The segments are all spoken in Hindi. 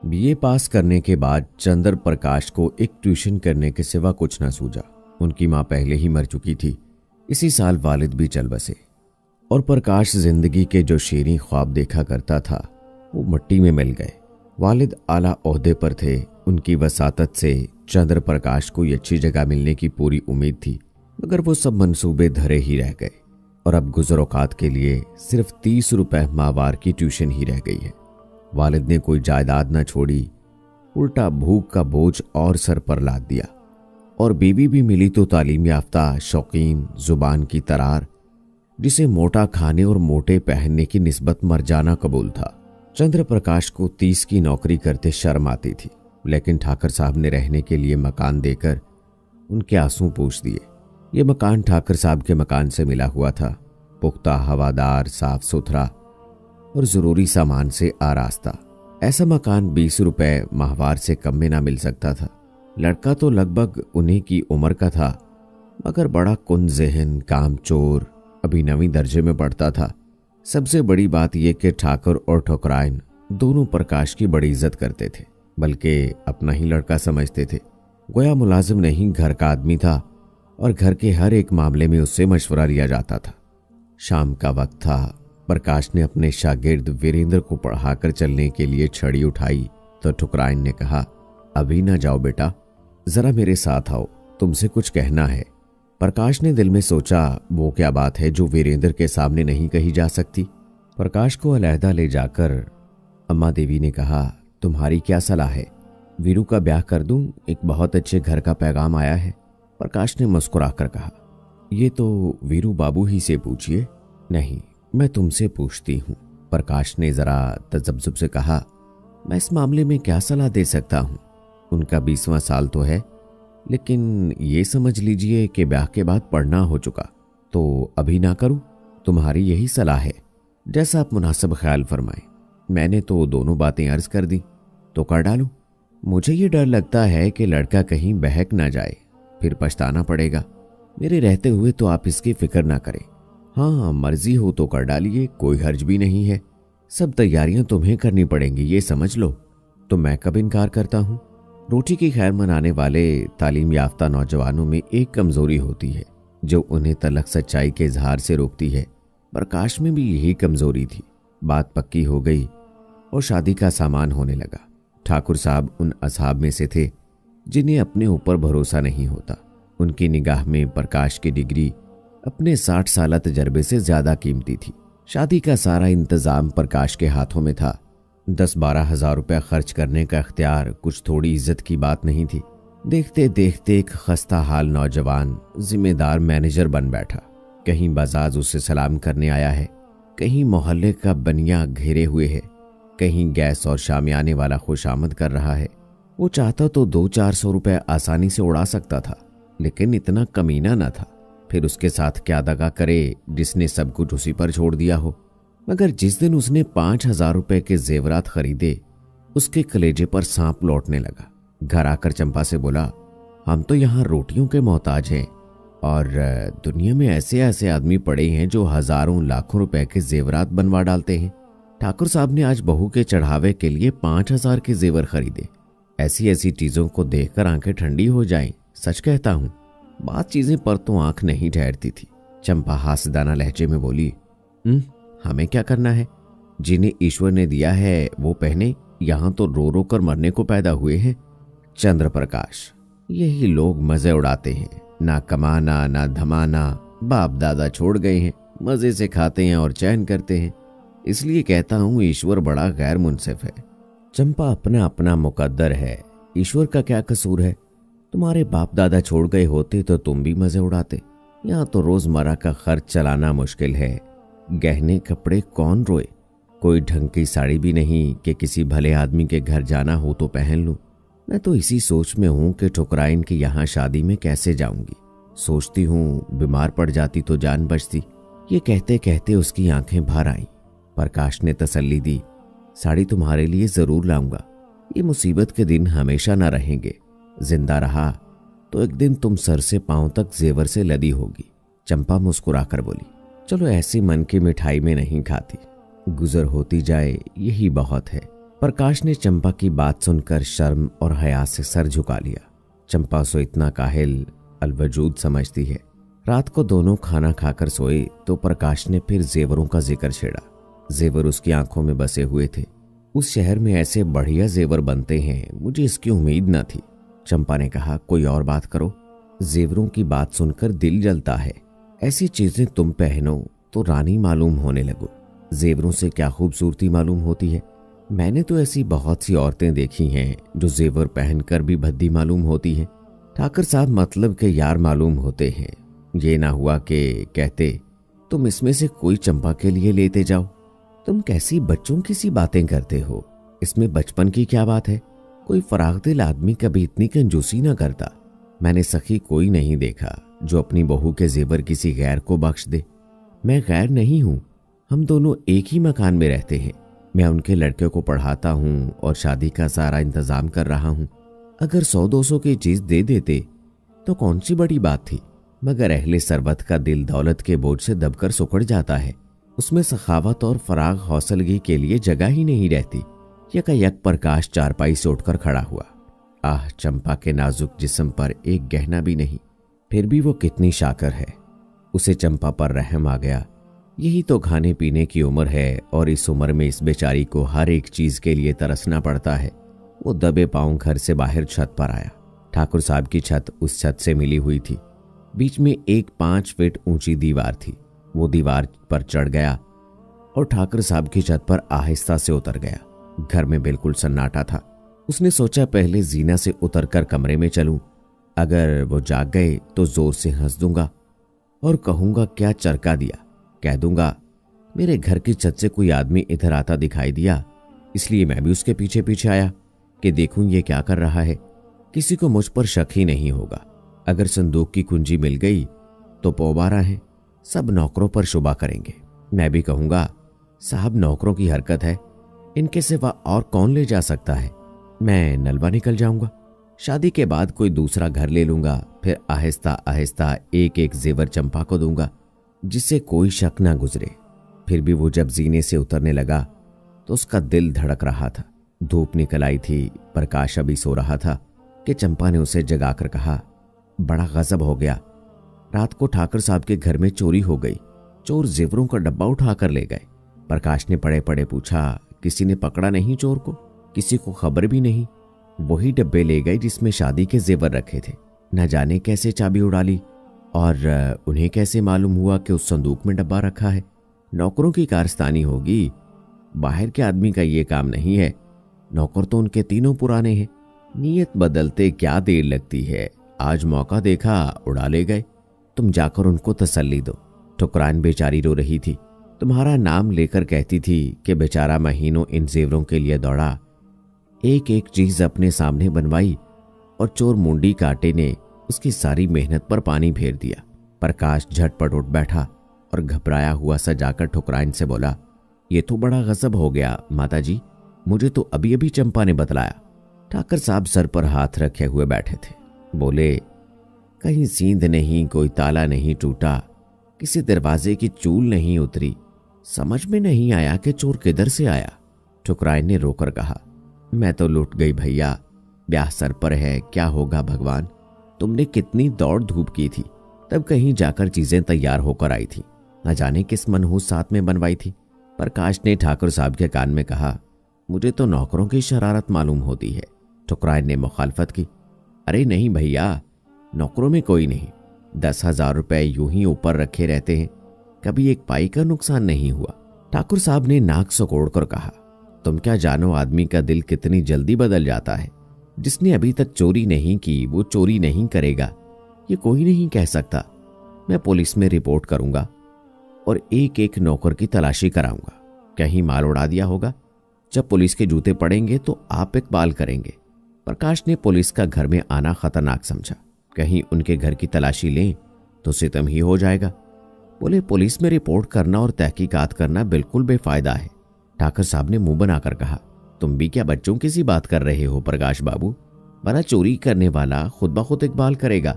बीए पास करने के बाद चंद्र प्रकाश को एक ट्यूशन करने के सिवा कुछ न सूझा। उनकी मां पहले ही मर चुकी थी। इसी साल वालिद भी चल बसे और प्रकाश जिंदगी के जो शेरी ख्वाब देखा करता था वो मिट्टी में मिल गए। वालिद आला ओहदे पर थे। उनकी वसातत से चंद्र प्रकाश को अच्छी जगह मिलने की पूरी उम्मीद थी, मगर वो सब मंसूबे धरे ही रह गए और अब गुजर औकात के लिए सिर्फ 30 रुपए माहवार की ट्यूशन ही रह गई है। वालिद ने कोई जायदाद न छोड़ी, उल्टा भूख का बोझ और सर पर लाद दिया। और बीवी भी मिली तो तालीम याफ्ता, शौकीन, जुबान की तरार, जिसे मोटा खाने और मोटे पहनने की निस्बत मरजाना कबूल था। चंद्र प्रकाश को 30 की नौकरी करते शर्म आती थी, लेकिन ठाकर साहब ने रहने के लिए मकान देकर उनके आंसू पूछ दिए। ये मकान ठाकर साहब के मकान से मिला हुआ था, पुख्ता, हवादार, साफ सुथरा और जरूरी सामान से आरास्ता। ऐसा मकान 20 रुपए माहवार से कम में ना मिल सकता था। लड़का तो लगभग उन्हीं की उम्र का था, मगर बड़ा कुन ज़हन, कामचोर, अभी 9वीं दर्जे में पढ़ता था। सबसे बड़ी बात यह कि ठाकुर और ठुकराइन दोनों प्रकाश की बड़ी इज्जत करते थे, बल्कि अपना ही लड़का समझते थे। गोया मुलाजिम नहीं, घर का आदमी था और घर के हर एक मामले में उससे मशवरा लिया जाता था। शाम का वक्त था। प्रकाश ने अपने शागिर्द वीरेंद्र को पढ़ाकर चलने के लिए छड़ी उठाई तो ठुकराइन ने कहा, अभी ना जाओ बेटा, जरा मेरे साथ आओ, तुमसे कुछ कहना है। प्रकाश ने दिल में सोचा, वो क्या बात है जो वीरेंद्र के सामने नहीं कही जा सकती। प्रकाश को अलहदा ले जाकर अम्मा देवी ने कहा, तुम्हारी क्या सलाह है? वीरू का ब्याह कर दूं? एक बहुत अच्छे घर का पैगाम आया है। प्रकाश ने मुस्कुराकर कहा, ये तो वीरू बाबू ही से पूछिए। नहीं, मैं तुमसे पूछती हूँ। प्रकाश ने जरा तजब्जुब से कहा, मैं इस मामले में क्या सलाह दे सकता हूँ? उनका 20वां साल तो है, लेकिन ये समझ लीजिए कि ब्याह के बाद पढ़ना हो चुका, तो अभी ना करूं। तुम्हारी यही सलाह है, जैसा आप मुनासिब ख्याल फरमाएं। मैंने तो दोनों बातें अर्ज कर दी, तो कर डालूं। मुझे ये डर लगता है कि लड़का कहीं बहक ना जाए, फिर पछताना पड़ेगा। मेरे रहते हुए तो आप इसकी फिक्र ना करें। हाँ, मर्जी हो तो कर डालिए, कोई हर्ज भी नहीं है। सब तैयारियां तुम्हें करनी पड़ेंगी, ये समझ लो। तो मैं कब इनकार करता हूँ? रोटी की खैर मनाने वाले तालीम याफ्ता नौजवानों में एक कमजोरी होती है जो उन्हें तलक सच्चाई के इजहार से रोकती है। प्रकाश में भी यही कमजोरी थी। बात पक्की हो गई और शादी का सामान होने लगा। ठाकुर साहब उन असहाब में से थे जिन्हें अपने ऊपर भरोसा नहीं होता। उनकी निगाह में प्रकाश की डिग्री अपने 60 साल तजर्बे से ज्यादा कीमती थी। शादी का सारा इंतजाम प्रकाश के हाथों में था। 10-12 हजार रुपया खर्च करने का इख्तियार कुछ थोड़ी इज्जत की बात नहीं थी। देखते देखते एक खस्ता हाल नौजवान जिम्मेदार मैनेजर बन बैठा। कहीं बाजाज उसे सलाम करने आया है, कहीं मोहल्ले का बनिया घेरे हुए है, कहीं गैस और शामियाने वाला खुशामद कर रहा है। वो चाहता तो 200-400 रुपए आसानी से उड़ा सकता था, लेकिन इतना कमीना न था। फिर उसके साथ क्या दगा करे जिसने सब कुछ उसी पर छोड़ दिया हो। मगर जिस दिन उसने 5,000 रुपए के जेवरात खरीदे, उसके कलेजे पर सांप लौटने लगा। घर आकर चंपा से बोला, हम तो यहाँ रोटियों के मोहताज हैं और दुनिया में ऐसे ऐसे आदमी पड़े हैं जो हजारों लाखों रुपए के जेवरात बनवा डालते हैं। ठाकुर साहब ने आज बहू के चढ़ावे के लिए 5,000 के जेवर खरीदे। ऐसी ऐसी चीजों को देखकर आंखें ठंडी हो जाएं। सच कहता हूँ, बात चीजें पर तो आंख नहीं ठहरती थी। चंपा हास्यदाना लहजे में बोली, हमें क्या करना है? जिन्हें ईश्वर ने दिया है वो पहने, यहां तो रो रो कर मरने को पैदा हुए हैं। चंद्र प्रकाश, यही लोग मजे उड़ाते हैं, ना कमाना ना धमाना, बाप दादा छोड़ गए हैं, मजे से खाते हैं और चैन करते हैं। इसलिए कहता हूं ईश्वर बड़ा गैर मुनसिफ है। चंपा, अपना अपना मुकद्दर है, ईश्वर का क्या कसूर है? तुम्हारे बाप दादा छोड़ गए होते तो तुम भी मजे उड़ाते। यहाँ तो रोजमर्रा का खर्च चलाना मुश्किल है। गहने कपड़े कौन रोए? कोई ढंग की साड़ी भी नहीं कि किसी भले आदमी के घर जाना हो तो पहन लूं। मैं तो इसी सोच में हूं कि ठुकराइन की यहाँ शादी में कैसे जाऊंगी। सोचती हूं बीमार पड़ जाती तो जान बचती। ये कहते कहते उसकी आंखें भर आईं। प्रकाश ने तसल्ली दी, साड़ी तुम्हारे लिए जरूर लाऊंगा। ये मुसीबत के दिन हमेशा न रहेंगे। जिंदा रहा तो एक दिन तुम सर से पांव तक जेवर से लदी होगी। चंपा मुस्कुराकर बोली, चलो ऐसी मन की मिठाई में नहीं खाती, गुजर होती जाए यही बहुत है। प्रकाश ने चंपा की बात सुनकर शर्म और हया से सर झुका लिया। चंपा सो इतना काहिल अलवजूद समझती है। रात को दोनों खाना खाकर सोए तो प्रकाश ने फिर जेवरों का जिक्र छेड़ा। जेवर उसकी आंखों में बसे हुए थे। उस शहर में ऐसे बढ़िया जेवर बनते हैं, मुझे इसकी उम्मीद न थी। चंपा ने कहा, कोई और बात करो। जेवरों की बात सुनकर दिल जलता है। ऐसी चीजें तुम पहनो तो रानी मालूम होने लगो। जेवरों से क्या खूबसूरती मालूम होती है। मैंने तो ऐसी बहुत सी औरतें देखी हैं जो जेवर पहनकर भी भद्दी मालूम होती हैं। ठाकर साहब मतलब के यार मालूम होते हैं। ये ना हुआ कि कहते तुम इसमें से कोई चंपा के लिए लेते जाओ। तुम कैसी बच्चों की सी बातें करते हो। इसमें बचपन की क्या बात है। कोई फराग दिल आदमी कभी इतनी कंजूसी ना करता। मैंने सखी कोई नहीं देखा जो अपनी बहू के जेवर किसी गैर को बख्श दे। मैं गैर नहीं हूं, हम दोनों एक ही मकान में रहते हैं। मैं उनके लड़के को पढ़ाता हूं और शादी का सारा इंतजाम कर रहा हूं। अगर 100-200 की चीज दे देते तो कौन सी बड़ी बात थी। मगर अहले सरबत का दिल दौलत के बोझ से दबकर सुकड़ जाता है। उसमें सखावत और फराग हौसलगी के लिए जगह ही नहीं रहती। यकायक प्रकाश चारपाई से उठकर खड़ा हुआ। आह, चंपा के नाजुक जिस्म पर एक गहना भी नहीं, फिर भी वो कितनी शाकर है। उसे चंपा पर रहम आ गया। यही तो खाने पीने की उम्र है और इस उम्र में इस बेचारी को हर एक चीज के लिए तरसना पड़ता है। वो दबे पांव घर से बाहर छत पर आया। ठाकुर साहब की छत उस छत से मिली हुई थी। बीच में एक 5 फीट ऊंची दीवार थी। वो दीवार पर चढ़ गया और ठाकुर साहब की छत पर आहिस्ता से उतर गया। घर में बिल्कुल सन्नाटा था। उसने सोचा पहले जीना से उतरकर कमरे में चलूं। अगर वो जाग गए तो जोर से हंस दूंगा और कहूंगा क्या चरका दिया। कह दूंगा मेरे घर की छत से कोई आदमी इधर आता दिखाई दिया, इसलिए मैं भी उसके पीछे पीछे आया कि देखूं ये क्या कर रहा है। किसी को मुझ पर शक ही नहीं होगा। अगर संदूक की कुंजी मिल गई तो पोबारा है, सब नौकरों पर शुबा करेंगे। मैं भी कहूंगा साहब नौकरों की हरकत है, इनके सिवा और कौन ले जा सकता है। मैं नलवा निकल जाऊंगा। शादी के बाद कोई दूसरा घर ले लूंगा। फिर आहिस्ता आहिस्ता एक एक जेवर चंपा को दूंगा जिससे कोई शक ना गुजरे। फिर भी वो जब जीने से उतरने लगा तो उसका दिल धड़क रहा था। धूप निकल आई थी। प्रकाश अभी सो रहा था कि चंपा ने उसे जगाकर कहा, बड़ा गजब हो गया। रात को ठाकर साहब के घर में चोरी हो गई। चोर जेवरों का डब्बा उठाकर ले गए। प्रकाश ने पड़े पड़े पूछा, किसी ने पकड़ा नहीं चोर को? किसी को खबर भी नहीं। वही डब्बे ले गए जिसमें शादी के जेवर रखे थे। न जाने कैसे चाबी उड़ा ली और उन्हें कैसे मालूम हुआ कि उस संदूक में डब्बा रखा है। नौकरों की कारस्तानी होगी, बाहर के आदमी का ये काम नहीं है। नौकर तो उनके तीनों पुराने हैं। नीयत बदलते क्या देर लगती है। आज मौका देखा, उड़ा ले गए। तुम जाकर उनको तसल्ली दो। ठुकरान बेचारी रो रही थी। तुम्हारा नाम लेकर कहती थी कि बेचारा महीनों इन जेवरों के लिए दौड़ा। एक एक चीज अपने सामने बनवाई और चोर मुंडी काटे ने उसकी सारी मेहनत पर पानी फेर दिया। प्रकाश झटपट उठ बैठा और घबराया हुआ सा जाकर ठुकराइन से बोला, ये तो बड़ा गजब हो गया माताजी, मुझे तो अभी अभी चंपा ने बतलाया। ठाकर साहब सर पर हाथ रखे हुए बैठे थे। बोले, कहीं सींध नहीं, कोई ताला नहीं टूटा, किसी दरवाजे की चूल नहीं उतरी। समझ में नहीं आया कि चोर किधर से आया। ठुकराइन ने रोकर कहा, मैं तो लुट गई भैया। ब्याह सर पर है, क्या होगा भगवान। तुमने कितनी दौड़ धूप की थी, तब कहीं जाकर चीजें तैयार होकर आई थी। न जाने किस मनहूस साथ में बनवाई थी। प्रकाश ने ठाकुर साहब के कान में कहा, मुझे तो नौकरों की शरारत मालूम होती है। ठुकराइन ने मुखालफत की, अरे नहीं भैया, नौकरों में कोई नहीं। 10,000 रुपए यूं ही ऊपर रखे रहते हैं, कभी एक पाई का नुकसान नहीं हुआ। ठाकुर साहब ने नाक सकोड़ कर कहा, तुम क्या जानो आदमी का दिल कितनी जल्दी बदल जाता है। जिसने अभी तक चोरी नहीं की वो चोरी नहीं करेगा, ये कोई नहीं कह सकता। मैं पुलिस में रिपोर्ट करूंगा और एक एक नौकर की तलाशी कराऊंगा। कहीं माल उड़ा दिया होगा। जब पुलिस के जूते पड़ेंगे तो आप इकबाल करेंगे। प्रकाश ने पुलिस का घर में आना खतरनाक समझा। कहीं उनके घर की तलाशी लें तो सितम ही हो जाएगा। बोले, पुलिस में रिपोर्ट करना और तहकीकात करना बिल्कुल बेफायदा है। ठाकर साहब ने मुंह बनाकर कहा, तुम भी क्या बच्चों की सी बात कर रहे हो प्रकाश बाबू। भला चोरी करने वाला खुद ब खुद इकबाल करेगा,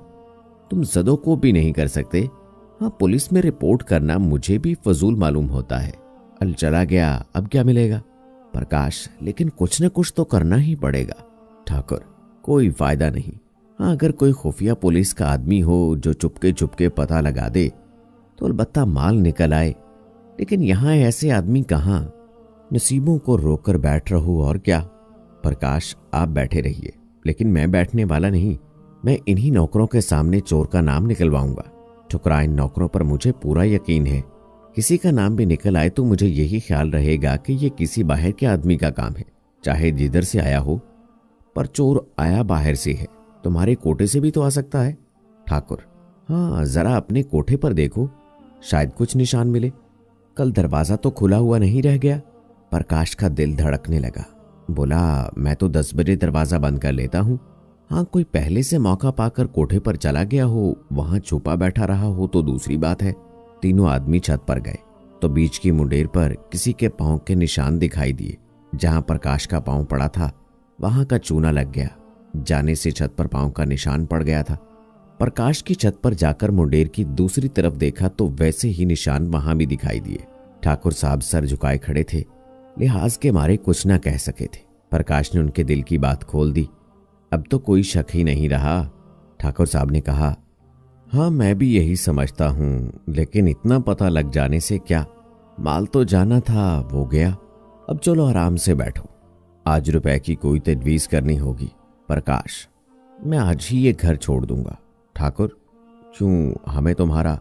तुम जदों को भी नहीं कर सकते। हाँ, पुलिस में रिपोर्ट करना मुझे भी फजूल मालूम होता है। अल चला गया, अब क्या मिलेगा। प्रकाश, लेकिन कुछ न कुछ तो करना ही पड़ेगा। ठाकुर, कोई फायदा नहीं। हाँ, अगर कोई खुफिया पुलिस का आदमी हो जो चुपके चुपके पता लगा दे तो अलबत्ता माल निकल आए, लेकिन यहाँ ऐसे आदमी कहाँ। नसीबों को रोक कर बैठ रहो और क्या। प्रकाश, आप बैठे रहिए, लेकिन मैं बैठने वाला नहीं। मैं इन्हीं नौकरों के सामने चोर का नाम निकलवाऊंगा। ठुकरा, इन नौकरों पर मुझे पूरा यकीन है। किसी का नाम भी निकल आए तो मुझे यही ख्याल रहेगा कि ये किसी बाहर के आदमी का काम है, चाहे जिधर से आया हो। पर चोर आया बाहर से है, तुम्हारे कोठे से भी तो आ सकता है। ठाकुर, हाँ, जरा अपने कोठे पर देखो, शायद कुछ निशान मिले। कल दरवाजा तो खुला हुआ नहीं रह गया। प्रकाश का दिल धड़कने लगा। बोला, मैं तो 10 बजे दरवाजा बंद कर लेता हूँ। हाँ, कोई पहले से मौका पाकर कोठे पर चला गया हो, वहां छुपा बैठा रहा हो तो दूसरी बात है। तीनों आदमी छत पर गए तो बीच की मुंडेर पर किसी के पांव के निशान दिखाई दिए। जहां प्रकाश का पांव पड़ा था वहां का चूना लग गया। जाने से छत पर पांव का निशान पड़ गया था। प्रकाश की छत पर जाकर मुंडेर की दूसरी तरफ देखा तो वैसे ही निशान वहां भी दिखाई दिए। ठाकुर साहब सर झुकाए खड़े थे, लिहाज के मारे कुछ न कह सके थे। प्रकाश ने उनके दिल की बात खोल दी। अब तो कोई शक ही नहीं रहा। ठाकुर साहब ने कहा, हाँ, मैं भी यही समझता हूं, लेकिन इतना पता लग जाने से क्या। माल तो जाना था, वो गया। अब चलो आराम से बैठो, आज रुपए की कोई तजवीज करनी होगी। प्रकाश, मैं आज ही ये घर छोड़ दूंगा। ठाकुर, क्यों, हमें तुम्हारा।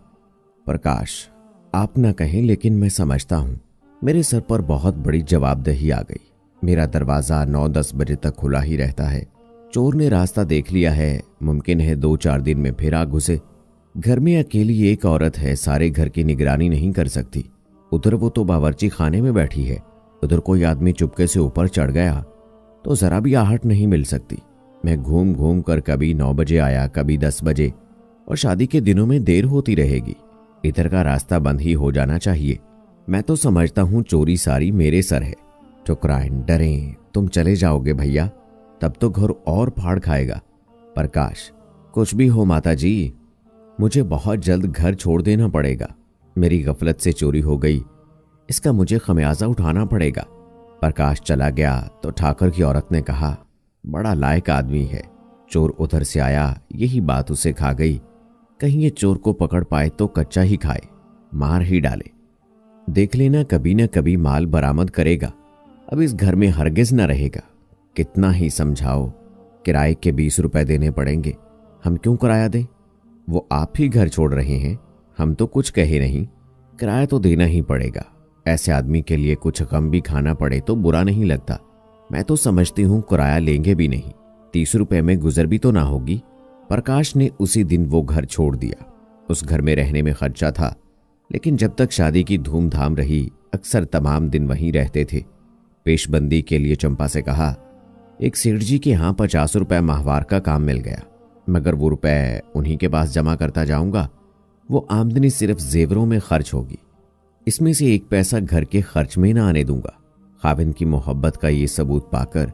प्रकाश, आप ना कहें, लेकिन मैं समझता हूं मेरे सर पर बहुत बड़ी जवाबदेही आ गई। मेरा दरवाजा 9-10 बजे तक खुला ही रहता है। चोर ने रास्ता देख लिया है, मुमकिन है 2-4 दिन में फिर आ घुसे। घर में अकेली एक औरत है, सारे घर की निगरानी नहीं कर सकती। उधर वो तो बावर्ची खाने में बैठी है, उधर कोई आदमी चुपके से ऊपर चढ़ गया तो जरा भी आहट नहीं मिल सकती। मैं घूम घूम कर कभी 9 बजे आया, कभी 10 बजे, और शादी के दिनों में देर होती रहेगी। इधर का रास्ता बंद ही हो जाना चाहिए। मैं तो समझता हूं चोरी सारी मेरे सर है। ठुकराइन, डरें, तुम चले जाओगे भैया, तब तो घर और फाड़ खाएगा। प्रकाश, कुछ भी हो माता जी, मुझे बहुत जल्द घर छोड़ देना पड़ेगा। मेरी गफलत से चोरी हो गई, इसका मुझे खमियाजा उठाना पड़ेगा। प्रकाश चला गया तो ठाकुर की औरत ने कहा, बड़ा लायक आदमी है। चोर उधर से आया, यही बात उसे खा गई। कहीं ये चोर को पकड़ पाए तो कच्चा ही खाए, मार ही डाले। देख लेना, कभी न कभी माल बरामद करेगा। अब इस घर में हरगिज न रहेगा। कितना ही समझाओ, किराए के 20 रुपए देने पड़ेंगे। हम क्यों किराया दें? वो आप ही घर छोड़ रहे हैं, हम तो कुछ कहे नहीं। किराया तो देना ही पड़ेगा। ऐसे आदमी के लिए कुछ गम भी खाना पड़े तो बुरा नहीं लगता। मैं तो समझती हूँ किराया लेंगे भी नहीं, 30 रुपए में गुजर भी तो ना होगी। प्रकाश ने उसी दिन वो घर छोड़ दिया। उस घर में रहने में खर्चा था, लेकिन जब तक शादी की धूमधाम रही अक्सर तमाम दिन वहीं रहते थे। पेशबंदी के लिए चंपा से कहा, एक सेठ जी के यहाँ 50 रुपए माहवार का काम मिल गया, मगर वो रुपए उन्हीं के पास जमा करता जाऊंगा। वो आमदनी सिर्फ जेवरों में खर्च होगी, इसमें से 1 पैसा घर के खर्च में ना आने दूंगा। खाविन की मोहब्बत का ये सबूत पाकर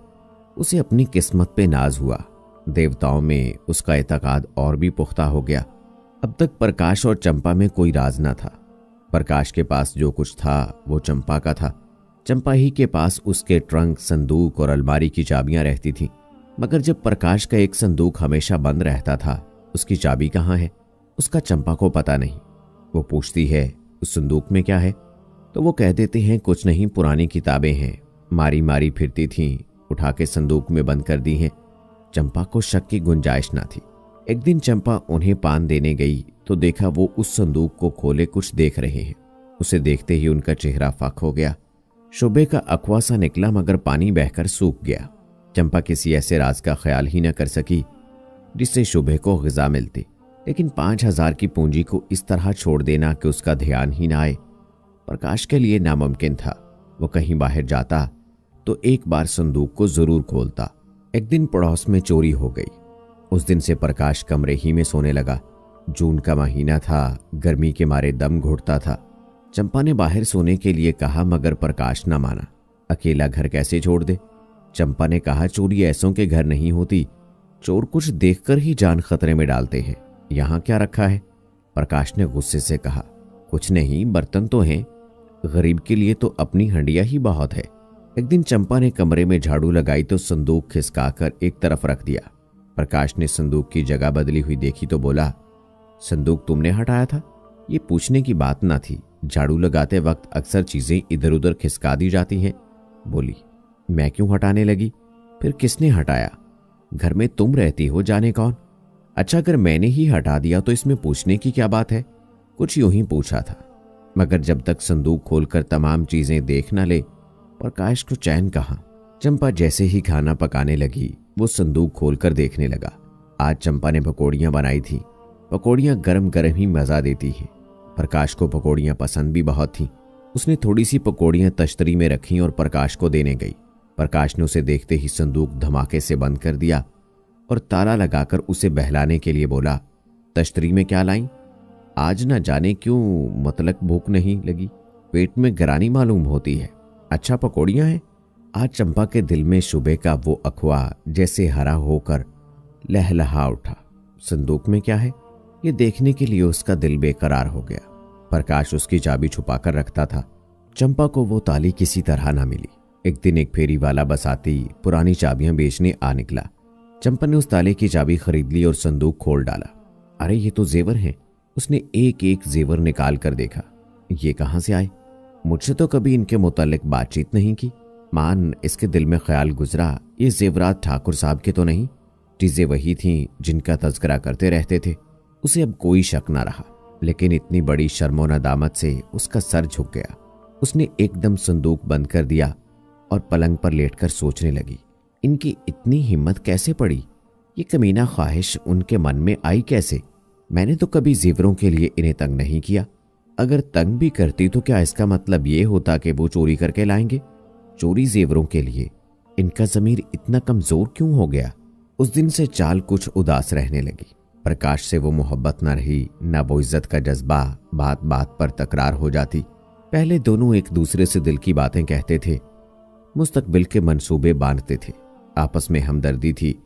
उसे अपनी किस्मत पे नाज हुआ। देवताओं में उसका एतकाद और भी पुख्ता हो गया। अब तक प्रकाश और चंपा में कोई राज ना था। प्रकाश के पास जो कुछ था वो चंपा का था। चंपा ही के पास उसके ट्रंक, संदूक और अलमारी की चाबियां रहती थी। मगर जब प्रकाश का एक संदूक हमेशा बंद रहता था, उसकी चाबी कहाँ है उसका चंपा को पता नहीं। वो पूछती है, उस संदूक में क्या है? तो वो कह देते हैं, कुछ नहीं, पुरानी किताबें हैं, मारी मारी फिरती थीं, उठा के संदूक में बंद कर दी हैं। चंपा को शक की गुंजाइश ना थी। एक दिन चंपा उन्हें पान देने गई तो देखा वो उस संदूक को खोले कुछ देख रहे हैं। उसे देखते ही उनका चेहरा फाक हो गया। शुबे का अखवा सा निकला, मगर पानी बहकर सूख गया। चंपा किसी ऐसे राज का ख्याल ही न कर सकी जिससे शुबे को ग़िज़ा मिलती, लेकिन 5000 की पूंजी को इस तरह छोड़ देना कि उसका ध्यान ही ना आए, प्रकाश के लिए नामुमकिन था। वो कहीं बाहर जाता तो एक बार संदूक को जरूर खोलता। एक दिन पड़ोस में चोरी हो गई। उस दिन से प्रकाश कमरे ही में सोने लगा। जून का महीना था, गर्मी के मारे दम घुटता था। चंपा ने बाहर सोने के लिए कहा, मगर प्रकाश न माना। अकेला घर कैसे छोड़ दे? चंपा ने कहा, चोरी ऐसों के घर नहीं होती, चोर कुछ देखकर ही जान खतरे में डालते हैं। यहाँ क्या रखा है? प्रकाश ने गुस्से से कहा, कुछ नहीं, बर्तन तो हैं, गरीब के लिए तो अपनी हंडिया ही बहुत है। एक दिन चंपा ने कमरे में झाड़ू लगाई तो संदूक खिसकाकर एक तरफ रख दिया। प्रकाश ने संदूक की जगह बदली हुई देखी तो बोला, संदूक तुमने हटाया था? ये पूछने की बात ना थी, झाड़ू लगाते वक्त अक्सर चीजें इधर उधर खिसका दी जाती हैं। बोली, मैं क्यों हटाने लगी? फिर किसने हटाया? घर में तुम रहती हो, जाने कौन। अच्छा, अगर मैंने ही हटा दिया तो इसमें पूछने की क्या बात है? कुछ यूं ही पूछा था, मगर जब तक संदूक खोलकर तमाम चीजें देख न ले प्रकाश को चैन कहाँ। चंपा जैसे ही खाना पकाने लगी वो संदूक खोलकर देखने लगा। आज चंपा ने पकौड़ियां बनाई थी। पकौड़ियां गरम गरम ही मजा देती हैं। प्रकाश को पकौड़ियां पसंद भी बहुत थीं। उसने थोड़ी सी पकौड़ियां तश्तरी में रखीं और प्रकाश को देने गई। प्रकाश ने उसे देखते ही संदूक धमाके से बंद कर दिया और ताला लगाकर उसे बहलाने के लिए बोला, तश्तरी में क्या लाई? आज न जाने क्यों मतलब भूख नहीं लगी, पेट में गरानी मालूम होती है। अच्छा, पकौड़ियां हैं? आज चंपा के दिल में सुबह का वो अखवा जैसे हरा होकर लहलहा उठा। संदूक में क्या है ये देखने के लिए उसका दिल बेकरार हो गया। प्रकाश उसकी चाबी छुपाकर रखता था। चंपा को वो ताली किसी तरह ना मिली। एक दिन एक फेरी वाला बसाती पुरानी चाबियां बेचने आ निकला। चंपा ने उस ताले की चाबी खरीद ली और संदूक खोल डाला। अरे ये तो जेवर हैं। उसने एक एक जेवर निकाल कर देखा। ये कहां से आए? मुझसे तो कभी इनके मुतालिक बातचीत नहीं की। मान इसके दिल में ख्याल गुजरा, ये जेवरात ठाकुर साहब के तो नहीं? चीजें वही थीं जिनका तज़किरा करते रहते थे। उसे अब कोई शक ना रहा, लेकिन इतनी बड़ी शर्मो नदामत से उसका सर झुक गया। उसने एकदम संदूक बंद कर दिया और पलंग पर लेटकर सोचने लगी, इनकी इतनी हिम्मत कैसे पड़ी? ये कमीना ख्वाहिश उनके मन में आई कैसे? मैंने तो कभी जेवरों के लिए इन्हें तंग नहीं किया। अगर तंग भी करती तो क्या इसका मतलब ये होता कि वो चोरी करके लाएंगे? चोरी जेवरों के लिए इनका ज़मीर इतना कमजोर क्यों हो गया? उस दिन से चाल कुछ उदास रहने लगी। प्रकाश से वो मोहब्बत न रही, न वो इज्जत का जज्बा। बात बात पर तकरार हो जाती। पहले दोनों एक दूसरे से दिल की बातें कहते थे, मुस्तकबिल के मंसूबे बांधते थे, आपस में हमदर्दी थी।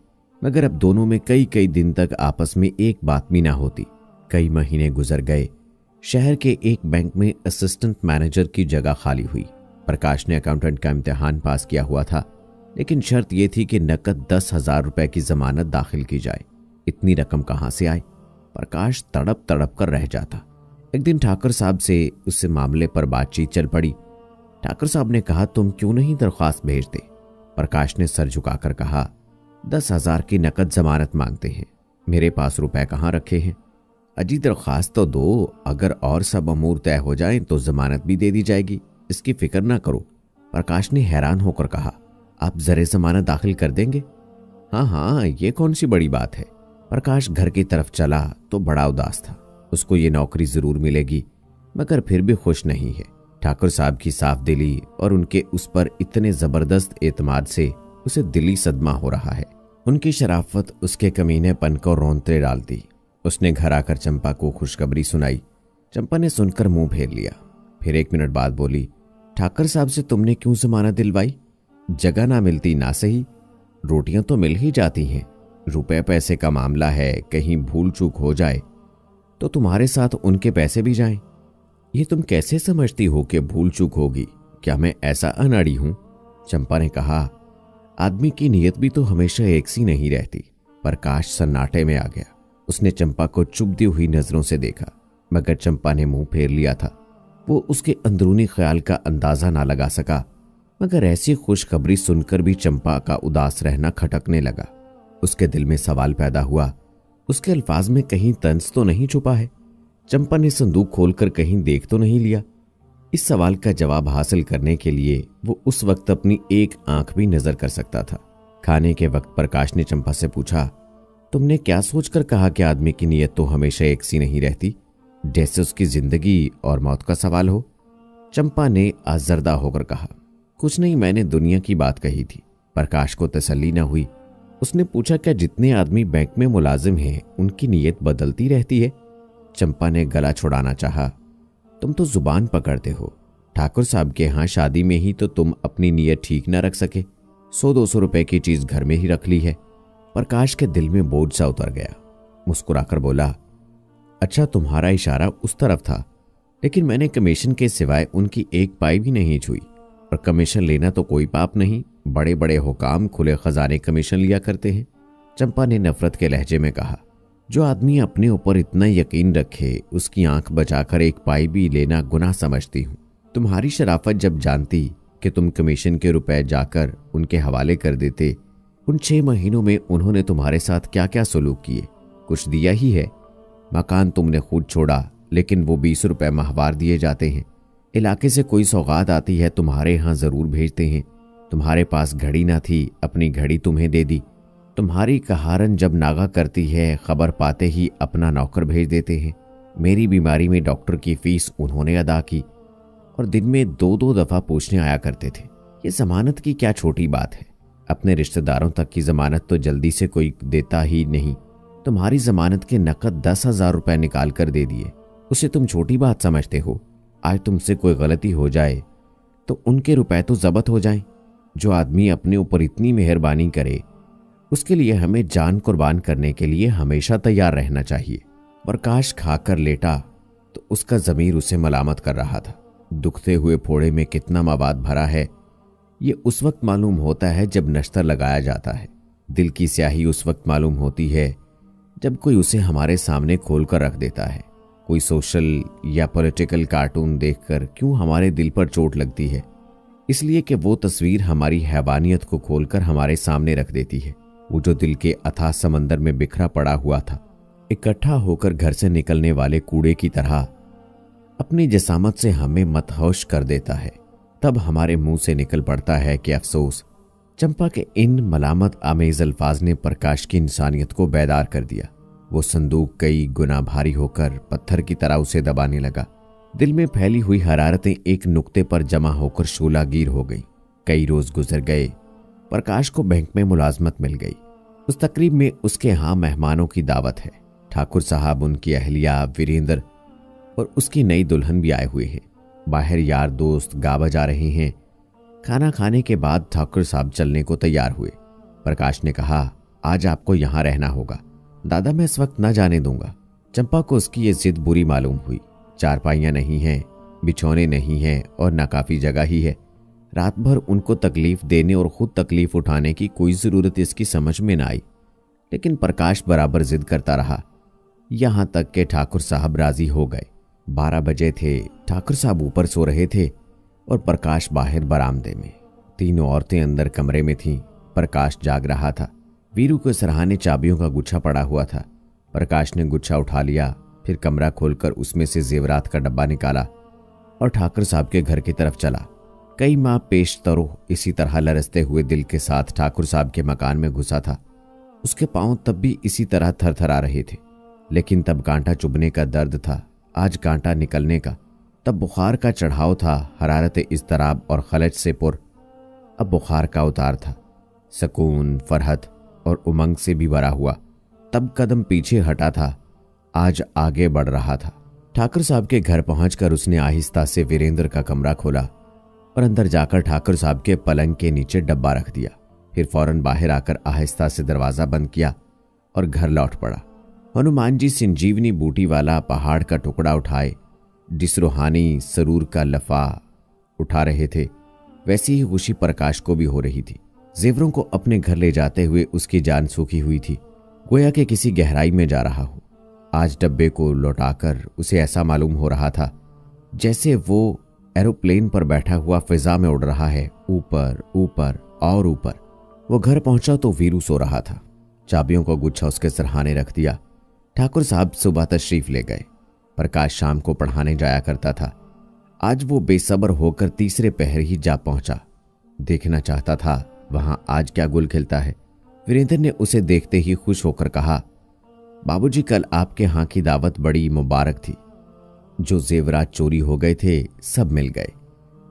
मगर अब दोनों में कई कई दिन तक आपस में एक बात भी ना होती। कई महीने गुजर गए। शहर के एक बैंक में असिस्टेंट मैनेजर की जगह खाली हुई। प्रकाश ने अकाउंटेंट का इम्तिहान पास किया हुआ था, लेकिन शर्त यह थी कि नकद 10,000 रुपए की जमानत दाखिल की जाए। इतनी रकम कहां से आए? प्रकाश तड़प तड़प कर रह जाता। एक दिन ठाकुर साहब से उससे मामले पर बातचीत चल पड़ी। ठाकुर साहब ने कहा, तुम क्यों नहीं दरख्वास्त भेजते? प्रकाश ने सर झुकाकर कहा, 10,000 की नकद जमानत मांगते हैं, मेरे पास रुपए कहाँ रखे हैं। अजी दरख्वास्त तो दो, अगर और सब अमूर तय हो जाएं तो जमानत भी दे दी जाएगी, इसकी फिक्र ना करो। प्रकाश ने हैरान होकर कहा, आप जरे जमानत दाखिल कर देंगे? हाँ हाँ, ये कौन सी बड़ी बात है। प्रकाश घर की तरफ चला तो बड़ा उदास था। उसको ये नौकरी जरूर मिलेगी, मगर फिर भी खुश नहीं है। ठाकुर साहब की साफ दिली और उनके उस पर इतने जबरदस्त एतमाद से उसे दिली सदमा हो रहा है। उनकी शराफत उसके कमीनेपन को रौंदते डालती। उसने घर आकर चंपा को खुशखबरी सुनाई। चंपा ने सुनकर मुंह फेर लिया। फिर 1 मिनट बाद बोली, ठाकुर साहब से तुमने क्यों जमानत दिलवाई? जगह ना मिलती ना सही, रोटियां तो मिल ही जाती हैं। रुपए पैसे का मामला है, कहीं भूल चूक हो जाए तो तुम्हारे साथ उनके पैसे भी जाएं। ये तुम कैसे समझती हो कि भूल चूक होगी? क्या मैं ऐसा अनाड़ी हूं? चंपा ने कहा, आदमी की नीयत भी तो हमेशा एक सी नहीं रहती। प्रकाश सन्नाटे में आ गया। उसने चंपा को चुभती हुई नजरों से देखा, मगर चंपा ने मुंह फेर लिया था। वो उसके अंदरूनी ख्याल का अंदाजा ना लगा सका, मगर ऐसी खुशखबरी सुनकर भी चंपा का उदास रहना खटकने लगा। उसके दिल में सवाल पैदा हुआ, उसके अल्फाज में कहीं तंज तो नहीं छुपा है? चंपा ने संदूक खोलकर कहीं देख तो नहीं लिया? इस सवाल का जवाब हासिल करने के लिए वो उस वक्त अपनी एक आंख भी नजर कर सकता था। खाने के वक्त प्रकाश ने चंपा से पूछा, तुमने क्या सोचकर कहा कि आदमी की नीयत तो हमेशा एक सी नहीं रहती, जैसे उसकी जिंदगी और मौत का सवाल हो? चंपा ने आजर्दा होकर कहा, कुछ नहीं, मैंने दुनिया की बात कही थी। प्रकाश को तसल्ली न हुई। उसने पूछा, क्या जितने आदमी बैंक में मुलाजिम हैं उनकी नीयत बदलती रहती है? चंपा ने गला छुड़ाना चाहा। तुम तो जुबान पकड़ते हो। ठाकुर साहब के यहाँ शादी में ही तो तुम अपनी नीयत ठीक न रख सके। 100-200 रुपए की चीज घर में ही रख ली है। प्रकाश के दिल में बोझ सा उतर गया। मुस्कुराकर बोला, अच्छा तुम्हारा इशारा उस तरफ था, लेकिन मैंने कमीशन के सिवाय उनकी एक पाई भी नहीं छुई। और कमीशन लेना तो कोई पाप नहीं, बड़े बड़े हुकाम खुले खजाने कमीशन लिया करते हैं। चंपा ने नफरत के लहजे में कहा। जो आदमी अपने ऊपर इतना यकीन रखे उसकी आंख बचाकर एक पाई भी लेना गुनाह समझती हूँ। तुम्हारी शराफत जब जानती कि तुम कमीशन के रुपए जाकर उनके हवाले कर देते, उन 6 महीनों में उन्होंने तुम्हारे साथ क्या क्या सलूक किए? कुछ दिया ही है? मकान तुमने खुद छोड़ा, लेकिन वो 20 रुपए माहवार दिए जाते हैं। इलाके से कोई सौगात आती है तुम्हारे यहाँ जरूर भेजते हैं। तुम्हारे पास घड़ी ना थी, अपनी घड़ी तुम्हें दे दी। तुम्हारी कहारन जब नागा करती है खबर पाते ही अपना नौकर भेज देते हैं। मेरी बीमारी में डॉक्टर की फीस उन्होंने अदा की और दिन में 2-2 दफा पूछने आया करते थे। ये जमानत की क्या छोटी बात है? अपने रिश्तेदारों तक की जमानत तो जल्दी से कोई देता ही नहीं। तुम्हारी जमानत के नकद 10,000 रुपए निकाल कर दे दिए, उसे तुम छोटी बात समझते हो? आज तुमसे कोई गलती हो जाए तो उनके रुपए तो जब्त हो जाएं। जो आदमी अपने ऊपर इतनी मेहरबानी करे उसके लिए हमें जान कुर्बान करने के लिए हमेशा तैयार रहना चाहिए। प्रकाश खाकर लेटा तो उसका ज़मीर उसे मलामत कर रहा था। दुखते हुए फोड़े में कितना मवाद भरा है ये उस वक्त मालूम होता है जब नश्तर लगाया जाता है। दिल की स्याही उस वक्त मालूम होती है जब कोई उसे हमारे सामने खोल कर रख देता है। कोई सोशल या पॉलिटिकल कार्टून देखकर क्यों हमारे दिल पर चोट लगती है? इसलिए कि वो तस्वीर हमारी हैवानियत को खोलकर हमारे सामने रख देती है। वो जो दिल के अथाह समंदर में बिखरा पड़ा हुआ था, इकट्ठा होकर घर से निकलने वाले कूड़े की तरह अपनी जसामत से हमें मतहौश कर देता है। तब हमारे मुंह से निकल पड़ता है कि अफसोस। चंपा के इन मलामत आमेज अल्फाज ने प्रकाश की इंसानियत को बेदार कर दिया। वो संदूक कई गुना भारी होकर पत्थर की तरह उसे दबाने लगा। दिल में फैली हुई हरारतें एक नुक्ते पर जमा होकर शूलागीर हो गई। कई रोज गुजर गए। प्रकाश को बैंक में मुलाजमत मिल गई। उस तकरीब में उसके यहाँ मेहमानों की दावत है। ठाकुर साहब, उनकी अहलिया, वीरेंद्र और उसकी नई दुल्हन भी आए हुए हैं। बाहर यार दोस्त गा बजा रहे हैं। खाना खाने के बाद ठाकुर साहब चलने को तैयार हुए। प्रकाश ने कहा, आज आपको यहाँ रहना होगा। दादा, मैं इस वक्त न जाने दूंगा। चंपा को उसकी ये जिद बुरी मालूम हुई। चारपाइयां नहीं हैं, बिछौने नहीं हैं और नाकाफी जगह ही है। रात भर उनको तकलीफ देने और खुद तकलीफ उठाने की कोई जरूरत इसकी समझ में न आई। लेकिन प्रकाश बराबर जिद करता रहा, यहां तक के ठाकुर साहब राजी हो गए। 12 बजे थे। ठाकुर साहब ऊपर सो रहे थे और प्रकाश बाहर बरामदे में। 3 औरतें अंदर कमरे में थीं। प्रकाश जाग रहा था। वीरू के सराहने चाबियों का गुच्छा पड़ा हुआ था। प्रकाश ने गुच्छा उठा लिया, फिर कमरा खोलकर उसमें से जेवरात का डब्बा निकाला और ठाकुर साहब के घर की तरफ चला। कई माह पेश तरो इसी तरह लरसते हुए दिल के साथ ठाकुर साहब के मकान में घुसा था। उसके पांव तब भी इसी तरह थरथरा रहे थे, लेकिन तब कांटा चुभने का दर्द था, आज कांटा निकलने का। तब बुखार का चढ़ाव था, हरारत इज़्तिराब और खलज से पुर। अब बुखार का उतार था, सकून, फरहत और उमंग से भी भरा हुआ। तब कदम पीछे हटा था, आज आगे बढ़ रहा था। ठाकुर साहब के घर पहुंचकर उसने आहिस्ता से वीरेंद्र का कमरा खोला और अंदर जाकर ठाकुर साहब के पलंग के नीचे डब्बा रख दिया। फिर फौरन बाहर आकर आहिस्ता से दरवाजा बंद किया और घर लौट पड़ा। हनुमान जी संजीवनी बूटी वाला पहाड़ का टुकड़ा उठाए जिस रूहानी सरूर का लफा उठा रहे थे, वैसी ही खुशी प्रकाश को भी हो रही थी। जेवरों को अपने घर ले जाते हुए उसकी जान सूखी हुई थी, गोया कि किसी गहराई में जा रहा हो। आज डब्बे को लौटाकर उसे ऐसा मालूम हो रहा था जैसे वो एरोप्लेन पर बैठा हुआ फिजा में उड़ रहा है, ऊपर ऊपर और ऊपर। वो घर पहुंचा तो वीरू सो रहा था। चाबियों का गुच्छा उसके सरहाने रख दिया। ठाकुर साहब सुबह तशरीफ ले गए। प्रकाश शाम को पढ़ाने जाया करता था। आज वो बेसब्र होकर तीसरे पहर ही जा पहुंचा। देखना चाहता था वहां आज क्या गुल खिलता है। वीरेंद्र ने उसे देखते ही खुश होकर कहा, बाबूजी, कल आपके यहाँ की दावत बड़ी मुबारक थी। जो जेवरात चोरी हो गए थे सब मिल गए।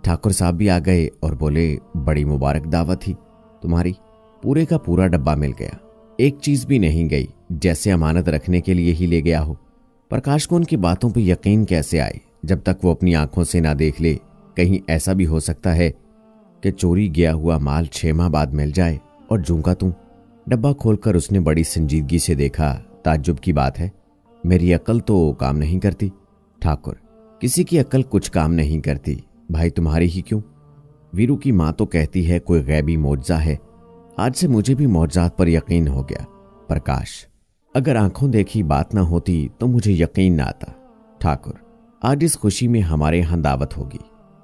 ठाकुर साहब भी आ गए और बोले, बड़ी मुबारक दावत थी तुम्हारी, पूरे का पूरा डब्बा मिल गया, एक चीज भी नहीं गई, जैसे अमानत रखने के लिए ही ले गया हो। प्रकाश को उनकी बातों पर यकीन कैसे आए जब तक वो अपनी आंखों से ना देख ले। कहीं ऐसा भी हो सकता है कि चोरी गया हुआ माल 6 माह बाद मिल जाए। और जूंगा तू। डब्बा खोलकर उसने बड़ी संजीदगी से देखा। ताज्जुब की बात है, मेरी अक्ल तो काम नहीं करती। ठाकुर, किसी की अक्ल कुछ काम नहीं करती, भाई तुम्हारी ही क्यों। वीरू की माँ तो कहती है कोई गैबी मौजज़ा है। आज से मुझे भी मौजज़ात पर यकीन हो गया। प्रकाश, अगर आंखों देखी बात ना होती तो मुझे यकीन ना आता। ठाकुर, आज इस खुशी में हमारे यहाँ दावत होगी।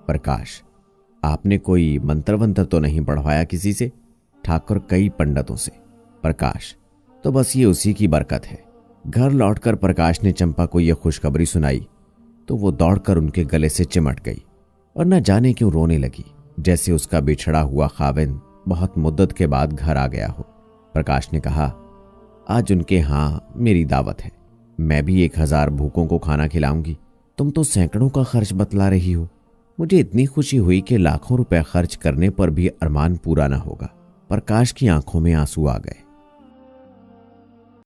प्रकाश, आपने कोई मंत्र वंत्र तो नहीं पढ़वाया किसी से? ठाकुर, कई पंडितों से। प्रकाश, तो बस ये उसी की बरकत है। घर लौटकर प्रकाश ने चंपा को यह खुशखबरी सुनाई तो वो दौड़कर उनके गले से चिमट गई और न जाने क्यों रोने लगी, जैसे उसका बिछड़ा हुआ खाविंद बहुत मुद्दत के बाद घर आ गया हो। प्रकाश ने कहा, आज उनके यहाँ मेरी दावत है, मैं भी 1000 भूखों को खाना खिलाऊंगी। तुम तो सैकड़ों का खर्च बतला रही हो। मुझे इतनी खुशी हुई कि लाखों रुपए खर्च करने पर भी अरमान पूरा न होगा। प्रकाश की आंखों में आंसू आ गए।